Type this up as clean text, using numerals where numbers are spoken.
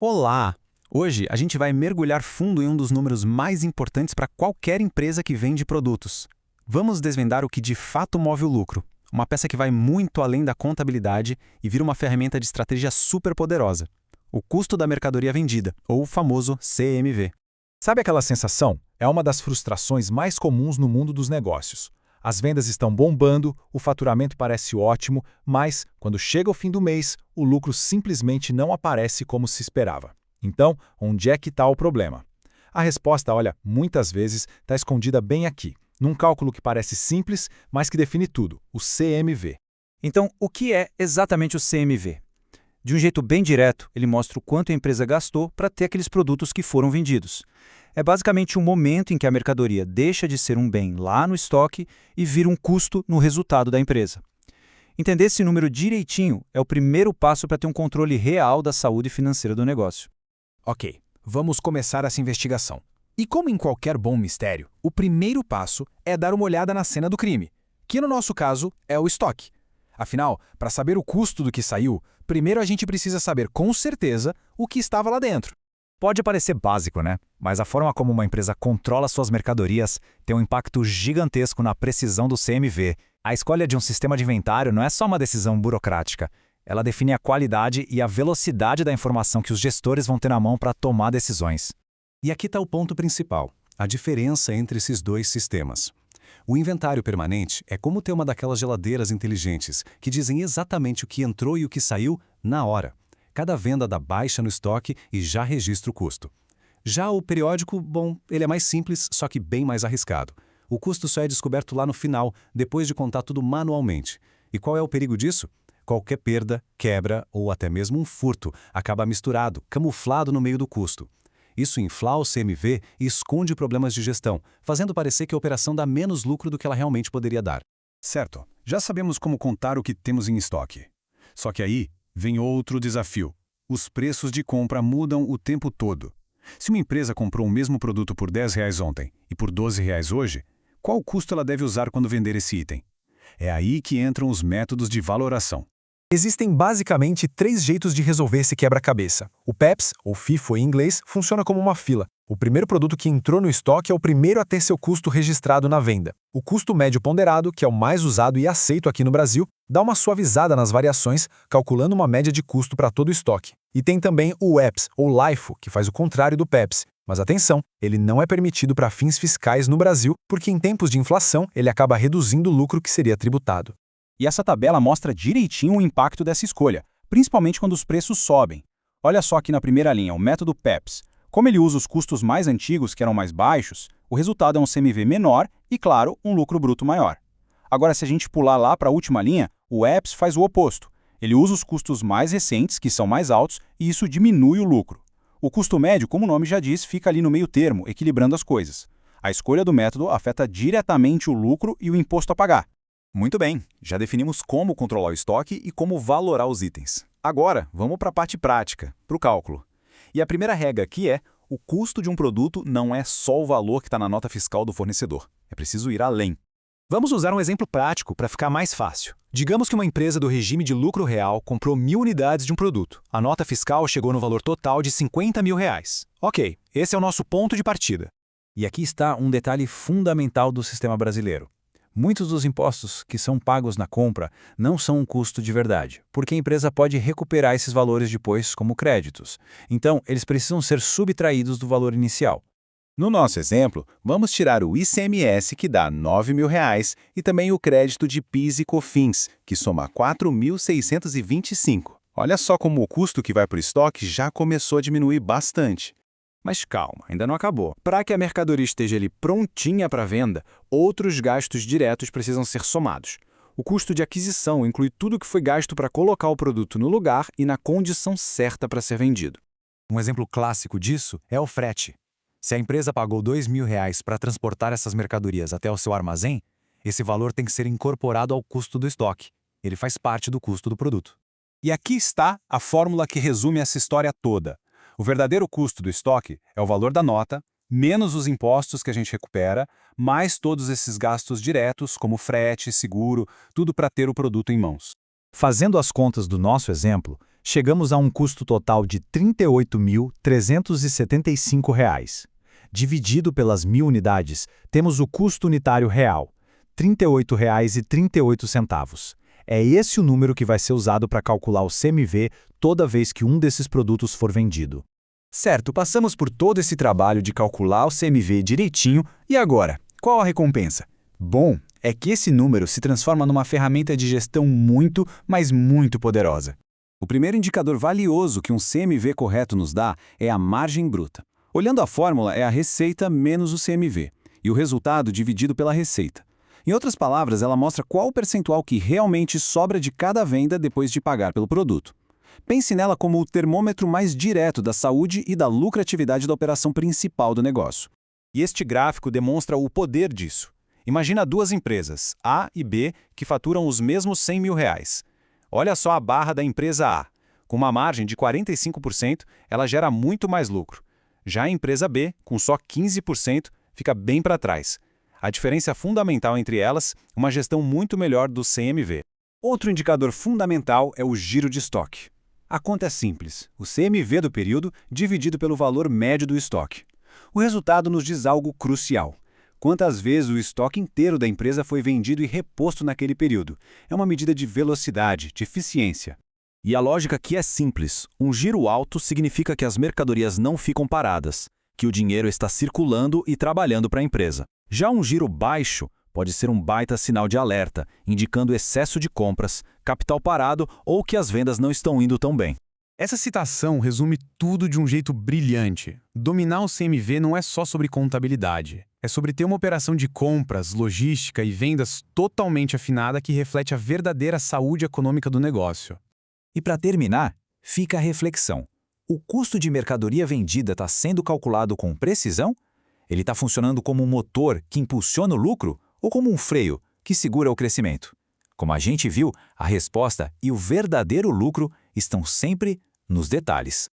Olá! Hoje a gente vai mergulhar fundo em um dos números mais importantes para qualquer empresa que vende produtos. Vamos desvendar o que de fato move o lucro, uma peça que vai muito além da contabilidade e vira uma ferramenta de estratégia super poderosa. O custo da mercadoria vendida, ou o famoso CMV. Sabe aquela sensação? É uma das frustrações mais comuns no mundo dos negócios. As vendas estão bombando, o faturamento parece ótimo, mas, quando chega o fim do mês, o lucro simplesmente não aparece como se esperava. Então, onde é que está o problema? A resposta, olha, muitas vezes está escondida bem aqui, num cálculo que parece simples, mas que define tudo, o CMV. Então, o que é exatamente o CMV? De um jeito bem direto, ele mostra o quanto a empresa gastou para ter aqueles produtos que foram vendidos. É basicamente um momento em que a mercadoria deixa de ser um bem lá no estoque e vira um custo no resultado da empresa. Entender esse número direitinho é o primeiro passo para ter um controle real da saúde financeira do negócio. Ok, vamos começar essa investigação. E como em qualquer bom mistério, o primeiro passo é dar uma olhada na cena do crime, que no nosso caso é o estoque. Afinal, para saber o custo do que saiu, primeiro a gente precisa saber com certeza o que estava lá dentro. Pode parecer básico, né? Mas a forma como uma empresa controla suas mercadorias tem um impacto gigantesco na precisão do CMV. A escolha de um sistema de inventário não é só uma decisão burocrática. Ela define a qualidade e a velocidade da informação que os gestores vão ter na mão para tomar decisões. E aqui está o ponto principal, a diferença entre esses dois sistemas. O inventário permanente é como ter uma daquelas geladeiras inteligentes que dizem exatamente o que entrou e o que saiu na hora. Cada venda dá baixa no estoque e já registra o custo. Já o periódico, bom, ele é mais simples, só que bem mais arriscado. O custo só é descoberto lá no final, depois de contar tudo manualmente. E qual é o perigo disso? Qualquer perda, quebra ou até mesmo um furto acaba misturado, camuflado no meio do custo. Isso infla o CMV e esconde problemas de gestão, fazendo parecer que a operação dá menos lucro do que ela realmente poderia dar. Certo, já sabemos como contar o que temos em estoque. Só que aí vem outro desafio. Os preços de compra mudam o tempo todo. Se uma empresa comprou o mesmo produto por R$ 10 ontem e por R$ 12 hoje, qual custo ela deve usar quando vender esse item? É aí que entram os métodos de valoração. Existem basicamente 3 jeitos de resolver esse quebra-cabeça. O PEPS, ou FIFO em inglês, funciona como uma fila. O primeiro produto que entrou no estoque é o primeiro a ter seu custo registrado na venda. O custo médio ponderado, que é o mais usado e aceito aqui no Brasil, dá uma suavizada nas variações, calculando uma média de custo para todo o estoque. E tem também o EPS, ou LIFO, que faz o contrário do PEPS. Mas atenção, ele não é permitido para fins fiscais no Brasil, porque em tempos de inflação ele acaba reduzindo o lucro que seria tributado. E essa tabela mostra direitinho o impacto dessa escolha, principalmente quando os preços sobem. Olha só aqui na primeira linha, o método PEPS. Como ele usa os custos mais antigos, que eram mais baixos, o resultado é um CMV menor e, claro, um lucro bruto maior. Agora, se a gente pular lá para a última linha, o EPS faz o oposto. Ele usa os custos mais recentes, que são mais altos, e isso diminui o lucro. O custo médio, como o nome já diz, fica ali no meio termo, equilibrando as coisas. A escolha do método afeta diretamente o lucro e o imposto a pagar. Muito bem, já definimos como controlar o estoque e como valorar os itens. Agora, vamos para a parte prática, para o cálculo. E a primeira regra aqui é: o custo de um produto não é só o valor que está na nota fiscal do fornecedor. É preciso ir além. Vamos usar um exemplo prático para ficar mais fácil. Digamos que uma empresa do regime de lucro real comprou 1.000 unidades de um produto. A nota fiscal chegou no valor total de R$ 50 mil. Ok, esse é o nosso ponto de partida. E aqui está um detalhe fundamental do sistema brasileiro. Muitos dos impostos que são pagos na compra não são um custo de verdade, porque a empresa pode recuperar esses valores depois como créditos. Então, eles precisam ser subtraídos do valor inicial. No nosso exemplo, vamos tirar o ICMS, que dá R$ 9 mil, e também o crédito de PIS e COFINS, que soma R$ 4.625. Olha só como o custo que vai para o estoque já começou a diminuir bastante. Mas calma, ainda não acabou. Para que a mercadoria esteja ali prontinha para venda, outros gastos diretos precisam ser somados. O custo de aquisição inclui tudo que foi gasto para colocar o produto no lugar e na condição certa para ser vendido. Um exemplo clássico disso é o frete. Se a empresa pagou R$ 2 mil para transportar essas mercadorias até o seu armazém, esse valor tem que ser incorporado ao custo do estoque. Ele faz parte do custo do produto. E aqui está a fórmula que resume essa história toda. O verdadeiro custo do estoque é o valor da nota, menos os impostos que a gente recupera, mais todos esses gastos diretos, como frete, seguro, tudo para ter o produto em mãos. Fazendo as contas do nosso exemplo, Chegamos a um custo total de R$ 38.375. Dividido pelas 1.000 unidades, temos o custo unitário real, R$ 38,38. É esse o número que vai ser usado para calcular o CMV toda vez que um desses produtos for vendido. Certo, passamos por todo esse trabalho de calcular o CMV direitinho, e agora, qual a recompensa? Bom, é que esse número se transforma numa ferramenta de gestão muito, mas muito poderosa. O primeiro indicador valioso que um CMV correto nos dá é a margem bruta. Olhando a fórmula, é a receita menos o CMV, e o resultado dividido pela receita. Em outras palavras, ela mostra qual o percentual que realmente sobra de cada venda depois de pagar pelo produto. Pense nela como o termômetro mais direto da saúde e da lucratividade da operação principal do negócio. E este gráfico demonstra o poder disso. Imagina duas empresas, A e B, que faturam os mesmos R$ 100 mil. Olha só a barra da empresa A. Com uma margem de 45%, ela gera muito mais lucro. Já a empresa B, com só 15%, fica bem para trás. A diferença fundamental entre elas, uma gestão muito melhor do CMV. Outro indicador fundamental é o giro de estoque. A conta é simples, o CMV do período dividido pelo valor médio do estoque. O resultado nos diz algo crucial. Quantas vezes o estoque inteiro da empresa foi vendido e reposto naquele período? É uma medida de velocidade, de eficiência. E a lógica aqui é simples. Um giro alto significa que as mercadorias não ficam paradas, que o dinheiro está circulando e trabalhando para a empresa. Já um giro baixo pode ser um baita sinal de alerta, indicando excesso de compras, capital parado ou que as vendas não estão indo tão bem. Essa citação resume tudo de um jeito brilhante. Dominar o CMV não é só sobre contabilidade. É sobre ter uma operação de compras, logística e vendas totalmente afinada que reflete a verdadeira saúde econômica do negócio. E para terminar, fica a reflexão. O custo de mercadoria vendida está sendo calculado com precisão? Ele está funcionando como um motor que impulsiona o lucro ou como um freio que segura o crescimento? Como a gente viu, a resposta e o verdadeiro lucro estão sempre nos detalhes.